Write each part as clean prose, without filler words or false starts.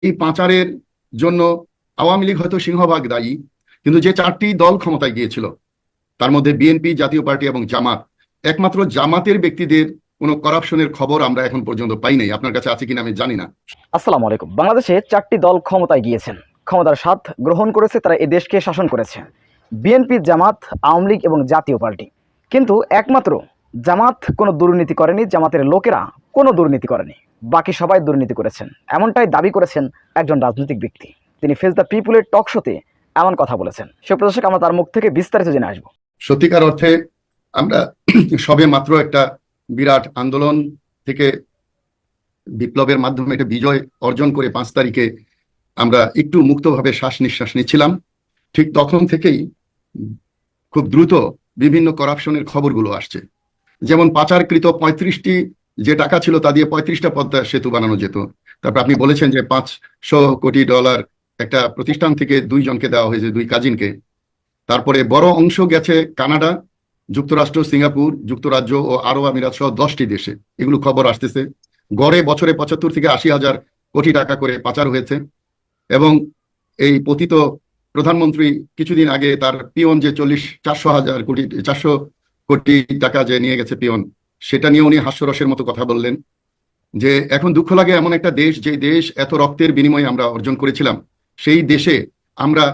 এই পাচারের জন্য আওয়ামী লীগ হয়তো সিংহভাগ দায়ী, কিন্তু যে চারটি দল ক্ষমতায় গিয়েছিল তার মধ্যে বিএনপি, জাতীয় পার্টি এবং জামাত, একমাত্র জামাতের ব্যক্তিদের কোনো করাপশনের খবর আমরা এখন পর্যন্ত পাই নাই। আপনার কাছে আছে কিনা আমি জানি না। আসসালামু আলাইকুম। বাংলাদেশে চারটি দল ক্ষমতায় গিয়েছেন, ক্ষমতার স্বাদ গ্রহণ করেছে, তারা এই দেশকে শাসন করেছে। বিএনপি, জামাত, আওয়ামী লীগ এবং জাতীয় পার্টি। কিন্তু একমাত্র জামাত কোনো দুর্নীতি করেনি, জামাতের লোকেরা কোনো দুর্নীতি করেনি, বাকি সবাই দুর্নীতি করেছেন। এমনটাই দাবি করেছেন একজন রাজনৈতিক ব্যক্তি। তিনি ফেস দ্য পিপুলের টক শোতে এমন কথা বলেছেন। সুপ্রিয় দর্শক, আমরা তার মুখ থেকে বিস্তারিত জেনে আসবো। সত্যিকার অর্থে আমরা সবে মাত্র একটা বিরাট আন্দোলন থেকে বিপ্লবের মাধ্যমে একটা বিজয় অর্জন করে 5 তারিখে আমরা একটু মুক্তভাবে শ্বাস নিঃশ্বাস নিচ্ছিলাম। ঠিক তখন থেকেই খুব দ্রুত বিভিন্ন করাপশনের খবরগুলো আসছে। যেমন পাচারকৃত 35টি যে টাকা ছিল তা দিয়ে 35টা পদ্মা সেতু বানানো যেত। তারপর আপনি বলেছেন যে $500 কোটি একটা প্রতিষ্ঠান থেকে 2 জনকে দেওয়া হয়েছে, 2 কাজিনকে। তারপরে বড় অংশ গেছে কানাডা, যুক্তরাষ্ট্র, সিঙ্গাপুর, যুক্তরাজ্য ও আরব আমিরাত সহ 10টি দেশে। এগুলো খবর আসতেছে। গড়ে বছরে 75 থেকে 80 হাজার কোটি টাকা করে পাচার হয়েছে। এবং এই পতিত প্রধানমন্ত্রী কিছুদিন আগে তার পিয়ন যে 400 কোটি টাকা যে নিয়ে গেছে পিয়ন, সেটা নিয়ে উনি হাস্যরসের মতো কথা বললেন যে এখন দুঃখ লাগে এমন একটা দেশ, যে দেশ এত রক্তের বিনিময়ে আমরা অর্জন করেছিলাম, সেই দেশে আমরা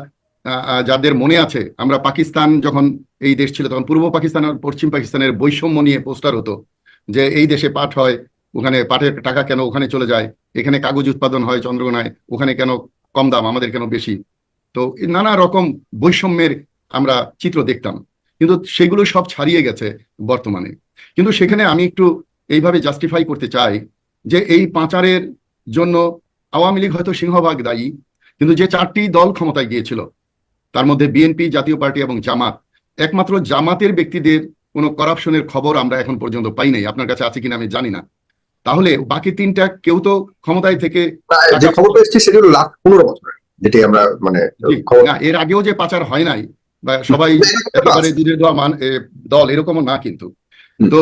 যাদের মনে আছে, আমরা পাকিস্তান যখন এই দেশ ছিল তখন পূর্ব পাকিস্তান আর পশ্চিম পাকিস্তানের বৈষম্য নিয়ে পোস্টার হতো যে এই দেশে পাট হয়, ওখানে পাটের টাকা কেন ওখানে চলে যায়, এখানে কাগজ উৎপাদন হয় চন্দ্রকোনায়, ওখানে কেন কম দাম, আমাদের কেন বেশি। তো নানা রকম বৈষম্যের আমরা চিত্র দেখতাম, কিন্তু সেগুলো সব ছাড়িয়ে গেছে বর্তমানে। কিন্তু সেখানে আমি একটু এইভাবে জাস্টিফাই করতে চাই যে এই পাচারের জন্য আওয়ামী লীগ হয়তো সিংহভাগ দায়ী, কিন্তু যে চারটি দল ক্ষমতায় গিয়েছিল তার মধ্যে বিএনপি, জাতীয় পার্টি এবং জামাত, একমাত্র জামাতের ব্যক্তিদের কোনো করাপশনের খবর আমরা এখন পর্যন্ত পাই নাই। আপনার কাছে আছে কিনা আমি জানি না। তাহলে বাকি 3টা কেউ তো ক্ষমতায় থেকে যে খবরটা এসেছে সেটা হলো লাস্ট 15 বছরের, যেটি আমরা মানে না, এর আগেও যে পাচার হয় নাই বা সবাই একেবারে দুধের দোয়া দল এরকমও না কিন্তু। তো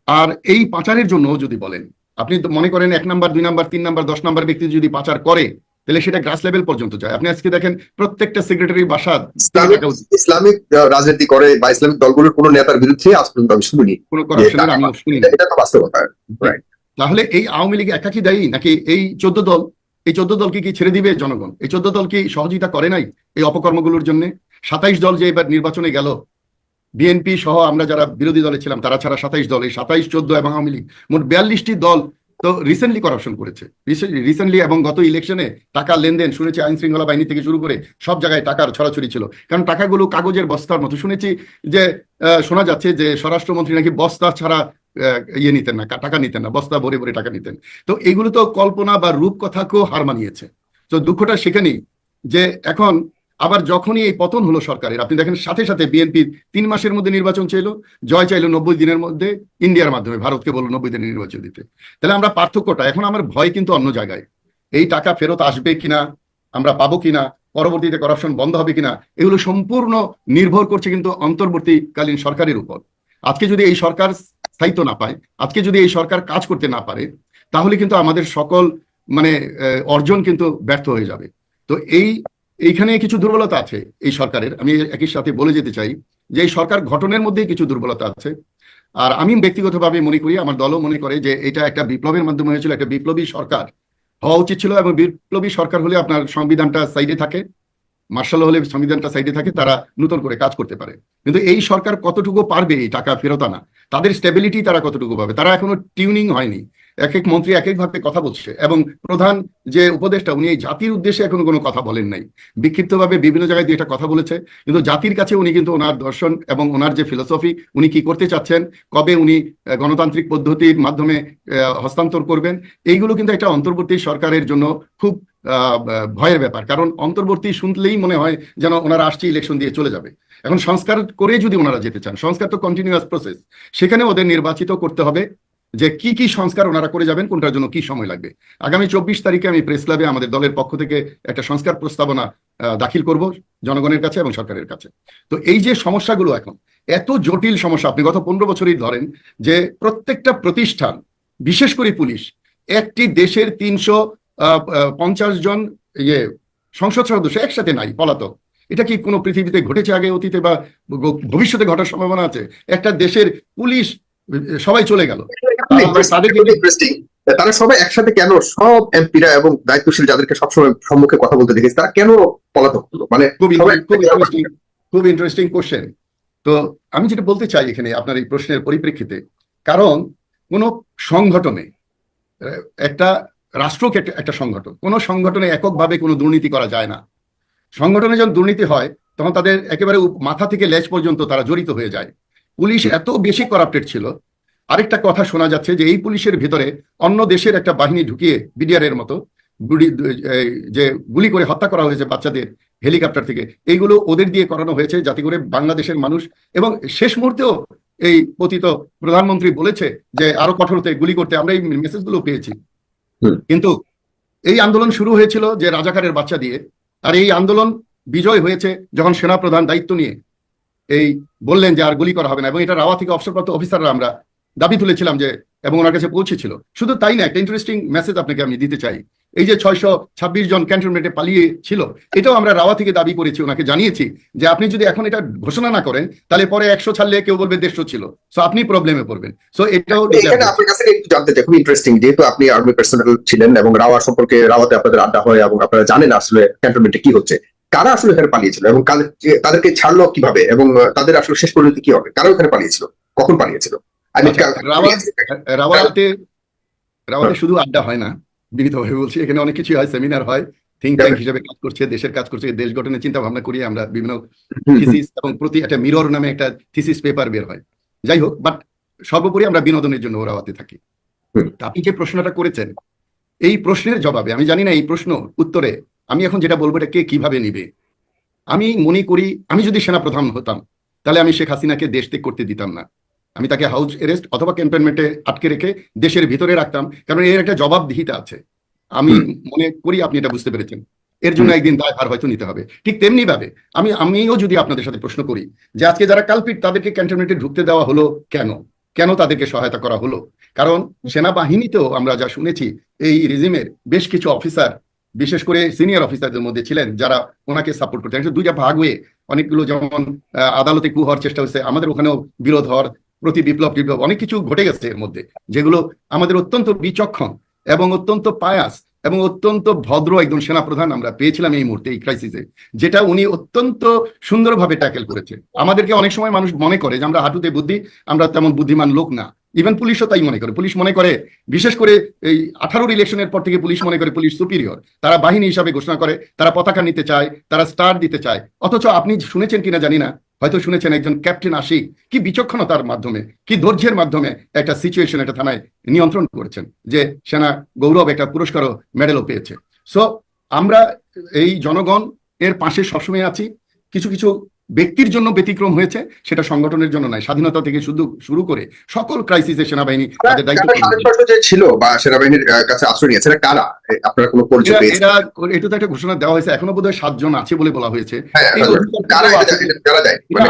আর এই পাচারের জন্য যদি বলেন, আপনি মনে করেন 1 নাম্বার, 2 নাম্বার, 3 নাম্বার, 10 নাম্বার ব্যক্তি যদি পাচার করে, তাহলে সেটা গ্রাস লেভেল পর্যন্ত যায়। আপনি আজকে দেখেন প্রত্যেকটা সেক্রেটারি বাসা ইসলামিক রাজনীতি করে বা ইসলামিক দলগুলোর কোন নেতার বিরুদ্ধে আজ পর্যন্ত আমি শুনি কোনো করাপশনের আমি শুনি। এটা তো বাস্তবতা। তাহলে এই আওয়ামী লীগ একাকি দায়ী নাকি এই 14 দল? এই 14 দলকে কি ছেড়ে দিবে জনগণ? এই 14 দল কি সহযোগিতা করে নাই এই অপকর্মগুলোর জন্য? 27 দল যে এবার নির্বাচনে গেল, বিএনপি সহ আমরা যারা বিরোধী দলে ছিলাম তারা ছাড়া 27 দল, এই 27, 14 এবং আওয়ামী লীগ মোট 42টি দল তো রিসেন্টলি করাপশন করেছে। রিসেন্টলি এবং গত ইলেকশনে টাকা লেনদেন শুনেছি আইন শৃঙ্খলা বাহিনী থেকে শুরু করে সব জায়গায় টাকার ছড়াছড়ি ছিল। কারণ টাকাগুলো কাগজের বস্তার মতো। শুনেছি যে শোনা যাচ্ছে যে স্বরাষ্ট্রমন্ত্রী নাকি বস্তা ছাড়া ইয়ে নিতেন না, টাকা নিতেন না, বস্তা ভরে ভরে টাকা নিতেন। তো এগুলো তো কল্পনা বা রূপকথাকেও হার মানিয়েছে। তো দুঃখটা সেখানেই যে এখন আবার যখনই এই পতন হলো সরকারের, আপনি দেখেন সাথে সাথে বিএনপির 3 মাসের মধ্যে নির্বাচন চাইলো, জয় চাইলো 90 দিনের মধ্যে, ইন্ডিয়ার মাধ্যমে ভারতকে বললো 90 দিনের নির্বাচন দিতে। তাহলে আমরা পার্থক্যটা, এখন আমার ভয় কিন্তু অন্য জায়গায়। এই টাকা ফেরত আসবে কিনা, আমরা পাবো কিনা, পরবর্তীতে করাপশন বন্ধ হবে কিনা, এগুলো সম্পূর্ণ নির্ভর করছে কিন্তু অন্তর্বর্তীকালীন সরকারের উপর। আজকে যদি এই সরকার স্থায়িত্ব না পায়, আজকে যদি এই সরকার কাজ করতে না পারে, তাহলে কিন্তু আমাদের সকল অর্জন কিন্তু ব্যর্থ হয়ে যাবে। তো এইখানে কিছু দুর্বলতা আছে এই সরকারের। আমি একই সাথে বলে যেতে চাই যে এই সরকার গঠনের মধ্যেই কিছু দুর্বলতা আছে। আর আমি ব্যক্তিগতভাবে মনে করি, আমার দলও মনে করে যে এটা একটা বিপ্লবের মাধ্যমে হয়েছিল, একটা বিপ্লবী সরকার হওয়া উচিত ছিল। এবং বিপ্লবী সরকার হলে আপনার সংবিধানটা সাইডে থাকে, মার্শাল হলে সংবিধানটা সাইডে থাকে, তারা নতুন করে কাজ করতে পারে। কিন্তু এই সরকার কতটুকু পারবে এই টাকা ফেরত আনা, তাদের স্টেবিলিটি তারা কতটুকু পাবে, তারা এখনো টিউনিং হয়নি। এক এক মন্ত্রী এক এক ভাবে কথা বলছে, এবং প্রধান যে উপদেষ্টা উনি এই জাতির উদ্দেশ্যে এখনো কোনো কথা বলেন নাই। বিক্ষিপ্তভাবে বিভিন্ন জায়গায় দিয়ে একটা কথা বলেছে, কিন্তু জাতির কাছে উনি কিন্তু ওনার দর্শন এবং ওনার যে ফিলোসফি, উনি কি করতে চাচ্ছেন, কবে উনি গণতান্ত্রিক পদ্ধতির মাধ্যমে হস্তান্তর করবেন, এইগুলো কিন্তু একটা অন্তর্বর্তী সরকারের জন্য খুব ভয়ের ব্যাপার। কারণ অন্তর্বর্তী শুনলেই মনে হয় যেন ওনারা আসছে ইলেকশন দিয়ে চলে যাবে। এখন সংস্কার করে যদি ওনারা যেতে চান, সংস্কার তো কন্টিনিউয়াস প্রসেস, সেখানে ওদের নির্বাচিত করতে হবে যে কি কি সংস্কার ওনারা করে যাবেন, কোনটার জন্য কি সময় লাগবে। আগামী 24 তারিখে আমি প্রেস ক্লাবে আমাদের দলের পক্ষ থেকে একটা সংস্কার প্রস্তাবনা দাখিল করব জনগণের কাছে এবং সরকারের কাছে। তো এই যে সমস্যাগুলো এখন এত জটিল সমস্যা, আপনি গত 15 বছরই ধরেন যে প্রত্যেকটা প্রতিষ্ঠান, বিশেষ করে পুলিশ, একটি দেশের 50 জন ইয়ে সংসদ সদস্য একসাথে নাই, পলাতক। এটা কি কোনো পৃথিবীতে ঘটেছে আগে, অতীতে বা ভবিষ্যতে ঘটার সম্ভাবনা আছে? একটা দেশের পুলিশ সবাই চলে গেল, তাদেরকে ইন্টারেস্টিং, তারা সবাই একসাথে কেন, সব এমপিরা এবং দায়িত্বশীল যাদেরকে সবসময় সম্মুখে কথা বলতে দেখেছি, তারা কেন পলাতক হলো? মানে খুব ইন্টারেস্টিং কোশ্চেন। তো আমি যেটা বলতে চাই এখানে আপনার এই প্রশ্নের পরিপ্রেক্ষিতে, কারণ কোন সংগঠনে, একটা রাষ্ট্র একটা সংগঠন, কোন সংগঠনে এককভাবে কোনো দুর্নীতি করা যায় না। সংগঠনে যখন দুর্নীতি হয় তখন তাদের একেবারে মাথা থেকে লেজ পর্যন্ত তারা জড়িত হয়ে যায়। পুলিশ এত বেশি করাপ্টেড ছিল। আরেকটা কথা শোনা যাচ্ছে যে এই পুলিশের ভিতরে অন্য দেশের একটা বাহিনী ঢুকিয়ে, বিডিআর এর মতো যে গুলি করে হত্যা করা হয়েছে বাচ্চাদের হেলিকপ্টার থেকে, এইগুলো ওদের দিয়ে করানো হয়েছে যাতে করে বাংলাদেশের মানুষ, এবং শেষ মুহূর্তেও এই পতিত প্রধানমন্ত্রী বলেছে যে আরো কঠোরতে গুলি করতে, আমরা এই মেসেজগুলো পেয়েছি। কিন্তু এই আন্দোলন শুরু হয়েছিল যে রাজাকারের বাচ্চা দিয়ে, আর এই আন্দোলন বিজয় হয়েছে যখন সেনাপ্রধান দায়িত্ব নিয়ে এই বললেন যে আর গুলি করা হবে না, এবং এটা রাওয়া থেকে অবসরপ্রাপ্ত অফিসাররা আমরা দাবি তুলেছিলাম যে, এবং ওনার কাছে পৌঁছেছিল। শুধু তাই না, একটা ইন্টারেস্টিং মেসেজ আপনাকে আমি দিতে চাই। এই যে 626 জন ক্যান্টনমেন্টে পালিয়ে ছিল, এটাও আমরা রাওয়া থেকে দাবি করেছি, ওনাকে জানিয়েছি যে আপনি যদি এখন এটা ঘোষণা না করেন তাহলে পরে 100 ছাড়লে কেউ বলবে 150 ছিল, সো আপনি প্রবলেমে পড়বেন। সো এটাও এখানে আপনার কাছে একটু জানতে চাই, খুব ইন্টারেস্টিং, যেহেতু আপনি আর্মি পার্সোনাল ছিলেন এবং রাওয়া সম্পর্কে, রাওয়াতে আপনাদের আড্ডা হয় এবং আপনারা জানেন আসলে ক্যান্টনমেন্টে কি হচ্ছে, কারা আসলে এখানে পালিয়েছিল এবং তাদেরকে ছাড়লো কিভাবে, এবং তাদের আসলে শেষ পরিণতি কি হবে, কারা ওখানে পালিয়েছিল, কখন পালিয়েছিল? রাওয়াতে শুধু আড্ডা হয় না, বিনীতভাবে বলছি, এখানে অনেক কিছু হয়, সেমিনার হয়, থিঙ্ক ট্যাঙ্ক হিসেবে কাজ করছে, দেশের কাজ করছে, দেশ গঠনের চিন্তা ভাবনা করি আমরা, বিভিন্ন থিসিস এবং প্রতি একটা মিরর নামে একটা থিসিস পেপার বের হয়। যাই হোক, বাট সর্বোপরি আমরা বিনোদনের জন্য রাওয়াতে থাকি। আপনি যে প্রশ্নটা করেছেন, এই প্রশ্নের জবাবে আমি জানি না, এই প্রশ্ন উত্তরে আমি এখন যেটা বলবো এটা কে কিভাবে নিবে। আমি মনে করি আমি যদি সেনাপ্রধান হতাম তাহলে আমি শেখ হাসিনাকে দেশ ত্যাগ করতে দিতাম না। আমি তাকে হাউস অ্যারেস্ট অথবা ক্যান্টনমেন্টে আটকে রেখে দেশের ভিতরে রাখতাম, কারণ এর একটা জবাবদিহিতা আছে। আমি মনে করি আপনি এটা বুঝতে পেরেছেন, এর জন্য একদিন দায়ভার হয়তো নিতে হবে। ঠিক তেমনি ভাবে আমিও যদি আপনাদের সাথে প্রশ্ন করি যে আজকে যারা কালপিট তাদেরকে ক্যান্টনমেন্টে ঢুকতে দেওয়া হলো কেন তাদেরকে সহায়তা করা হলো? কারণ সেনাবাহিনীতেও আমরা যা শুনেছি, এই রিজিমের বেশ কিছু অফিসার, বিশেষ করে সিনিয়র অফিসারদের মধ্যে ছিলেন যারা ওনাকে সাপোর্ট করতেন। দুইটা ভাগ হয়ে অনেকগুলো, যেমন আদালতে কু হওয়ার চেষ্টা হচ্ছে, আমাদের ওখানেও বিরোধ হওয়ার, প্রতি বিপ্লব অনেক কিছু ঘটে গেছে এর মধ্যে, যেগুলো আমাদের অত্যন্ত বিচক্ষণ এবং অত্যন্ত পায়াস এবং অত্যন্ত ভদ্র একজন সেনাপ্রধান আমরা পেয়েছিলাম এই মুহূর্তে, এই ক্রাইসিসে, যেটা উনি অত্যন্ত সুন্দরভাবে ট্যাকেল করেছে। আমাদেরকে অনেক সময় মানুষ মনে করে যে আমরা হাঁটুতে বুদ্ধি, আমরা তেমন বুদ্ধিমান লোক না। ইভেন পুলিশও তাই মনে করে। পুলিশ মনে করে, বিশেষ করে এই 18 ইলেকশনের পর থেকে পুলিশ মনে করে পুলিশ সুপিরিয়র, তারা বাহিনী হিসাবে ঘোষণা করে, তারা পতাকা নিতে চায়, তারা স্টার দিতে চায়। অথচ আপনি শুনেছেন কিনা জানি না, হয়তো শুনেছেন একজন ক্যাপ্টেন আশিক কি বিচক্ষণতার মাধ্যমে, কি ধৈর্যের মাধ্যমে একটা সিচুয়েশন, একটা থানায় নিয়ন্ত্রণ করেছেন, যে সেনা গৌরব একটা পুরস্কারও, মেডেলও পেয়েছে। সো আমরা এই জনগণ এর পাশে সবসময় আছি। কিছু কিছু ব্যক্তির জন্য ব্যতিক্রম হয়েছে, সেটা সংগঠনের জন্য নয়। স্বাধীনতা থেকে শুরু করে সকল ক্রাইসিসে সেনাবাহিনী তাদের দায়িত্ব ছিল বা সেনাবাহিনীর কাছে আশ্রয় নিয়েছে কারা, আপনারা কোনো পরিচয় পেয়েছেন? এটা তো একটা ঘোষণা দেওয়া হয়েছে, এখনো বোধহয় 7 জন আছে বলে বলা হয়েছে।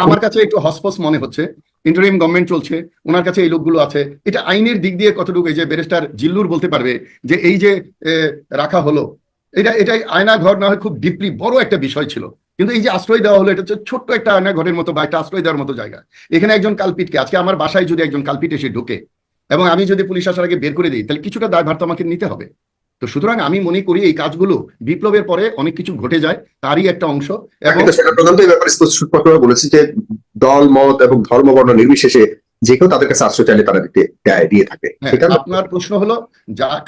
আমার কাছে একটু হসপস মনে হচ্ছে, ইন্টারিম গভর্নমেন্ট চলছে, ওনার কাছে এই লোকগুলো আছে। এটা আইনের দিক দিয়ে কতটুকু, এই যে ব্যারিস্টার জিল্লুর বলতে পারবে যে এই যে রাখা হলো, এটাই আয়না ঘর না হয় খুব ডিপলি বড় একটা বিষয় ছিল, কিন্তু এই যে আশ্রয় দেওয়া হলো, এটা হচ্ছে ছোট্ট একটা আয়না ঘরের মতো বা একটা আশ্রয় দেওয়ার মতো জায়গা। এখানে একজন কালপিটকে, আজকে আমার বাসায় যদি একজন কালপিট এসে ঢুকে এবং আমি যদি পুলিশ আসার আগে বের করে দিই, তাহলে কিছুটা দায়ভার তো আমাকে নিতে হবে। তো সুতরাং আমি মনে করি এই কাজগুলো বিপ্লবের পরে অনেক কিছু ঘটে যায়, তারই একটা অংশ। এবং সেনাপ্রধান তো এই ব্যাপারে স্পষ্টভাবে বলেছে যে দল মত এবং ধর্ম বর্ণ নির্বিশেষে যে কেউ তাদের কাছে আশ্রয় চাইলে তারা দিয়ে থাকে। আপনার প্রশ্ন হলো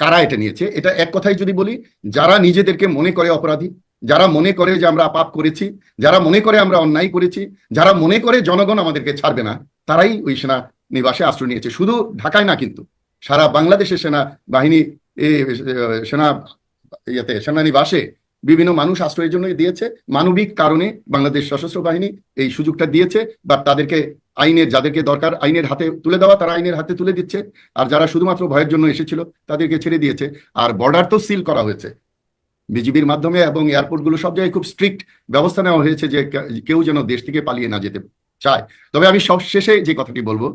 কারা এটা নিয়েছে। এটা এক কথাই যদি বলি, যারা নিজেদেরকে মনে করে অপরাধী, যারা মনে করে যে আমরা পাপ করেছি, যারা মনে করে আমরা অন্যায় করেছি, যারা মনে করে জনগণ আমাদেরকে ছাড়বে না, তারাই ওই সেনা নিবাসে আশ্রয় নিয়েছে। শুধু ঢাকায় না, কিন্তু সারা বাংলাদেশের সেনা বাহিনী, সেনানিবাসে বিভিন্ন মানুষ আশ্রয়ের জন্য দিয়েছে। মানবিক কারণে বাংলাদেশ সশস্ত্র বাহিনী এই সুযোগটা দিয়েছে, বা তাদেরকে যাদেরকে দরকার আইনের হাতে তুলে দেওয়া, তারা আইনের হাতে তুলে দিচ্ছে। আর যারা শুধুমাত্র ভয়ের জন্য এসেছিল তাদেরকে ছেড়ে দিয়েছে। আর বর্ডার তো সিল করা হয়েছে বিজিবির মাধ্যমে, এবং এয়ারপোর্টগুলো সব জায়গায় খুব স্ট্রিক্ট ব্যবস্থা নেওয়া হয়েছে যে কেউ যেন দেশ থেকে পালিয়ে না যেতে চায়। তবে আমি সব শেষে যে কথাটি বলবো,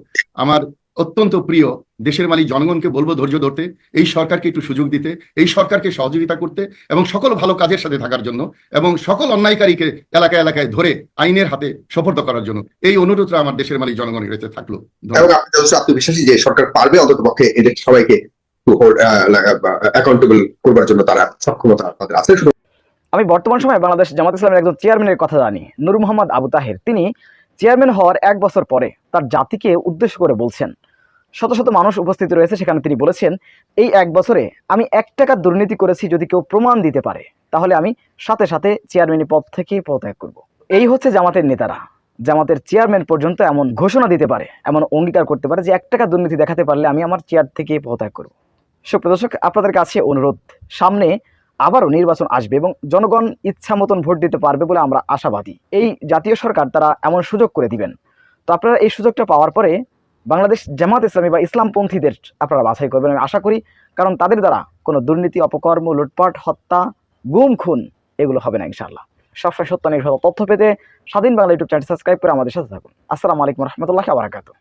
আমার অত্যন্ত প্রিয় দেশের মালিক জনগণকে বলবো ধৈর্য ধরতে, এই সরকারকে একটু সুযোগ দিতে, এই সরকারকে সহযোগিতা করতে এবং সকল ভালো কাজের সাথে থাকার জন্য এবং সকল অন্যায়কারীকে এলাকায় এলাকায় ধরে আইনের হাতে সোপর্দ করার জন্য এই অনুরোধটা আমার দেশের মালিক জনগণের কাছে থাকলো। এবং আপনি যথেষ্ট আত্মবিশ্বাসী যে সরকার পারবে অন্তত পক্ষে এদের সবাইকে অ্যাকাউন্টেবল করবার জন্য তারা সক্ষমতা তাদের আছে। আমি বর্তমান সময়ে বাংলাদেশ জামাত ইসলামের একজন চেয়ারম্যানের কথা জানি, নূর মোহাম্মদ আবু তাহের। তিনি চেয়ারম্যান হওয়ার 1 বছর পরে তার জাতিকে উদ্দেশ্য করে বলছেন, শত শত মানুষ উপস্থিত রয়েছে সেখানে, তিনি বলেছেন এই 1 বছরে আমি 1 টাকা দুর্নীতি করেছি, যদি কেউ প্রমাণ দিতে পারে তাহলে আমি সাথে সাথে চেয়ারম্যান পদ থেকে পদত্যাগ করব। এই হচ্ছে জামাতের নেতারা। জামাতের চেয়ারম্যান পর্যন্ত এমন ঘোষণা দিতে পারে, এমন অঙ্গীকার করতে পারে যে 1 টাকা দুর্নীতি দেখাতে পারলে আমি আমার চেয়ার থেকে পদত্যাগ করব। সুপ্রিয় দর্শক, আপনাদের কাছে অনুরোধ, সামনে আবারও নির্বাচন আসবে এবং জনগণ ইচ্ছা মতন ভোট দিতে পারবে বলে আমরা আশাবাদী। এই জাতীয় সরকার তারা এমন সুযোগ করে দিবেন। তো আপনারা এই সুযোগটা পাওয়ার পরে বাংলাদেশ জামাত ইসলামী বা ইসলামপন্থীদের আপনারা বাছাই করবেন আমি আশা করি, কারণ তাদের দ্বারা কোনো দুর্নীতি, অপকর্ম, লুটপাট, হত্যা, গুম, খুন এগুলো হবে না ইনশাআল্লাহ। সবসময় সত্য নির্ভর তথ্য পেতে স্বাধীন বাংলা ইউটিউব চ্যানেল সাবস্ক্রাইব করে আমাদের সাথে থাকুন। আসসালামু আলাইকুম রহমতুল্লাহি ওয়া বারাকাতুহু।